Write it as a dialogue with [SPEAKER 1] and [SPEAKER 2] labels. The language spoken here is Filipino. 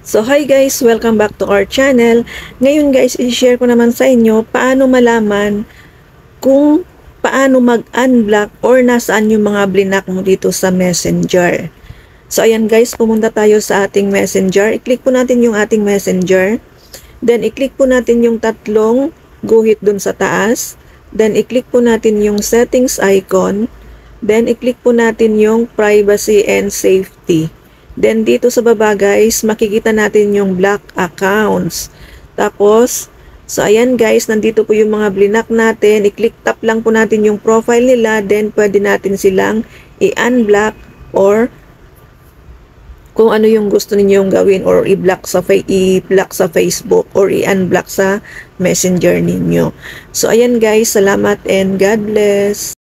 [SPEAKER 1] So hi guys, welcome back to our channel. Ngayon guys, i-share ko naman sa inyo paano malaman kung paano mag-unblock or nasaan yung mga blinak mo dito sa Messenger. So ayan guys, pumunta tayo sa ating Messenger. I-click po natin yung ating Messenger. Then i-click po natin yung tatlong guhit dun sa taas. Then i-click po natin yung settings icon. Then i-click po natin yung privacy and safety. Then dito sa baba guys, makikita natin yung block accounts. Tapos, so ayan guys, nandito po yung mga blinak natin. I-click tap lang po natin yung profile nila. Then pwede natin silang i-unblock or kung ano yung gusto ninyong gawin or i-block sa Facebook or i-unblock sa Messenger ninyo. So ayan guys, salamat and God bless.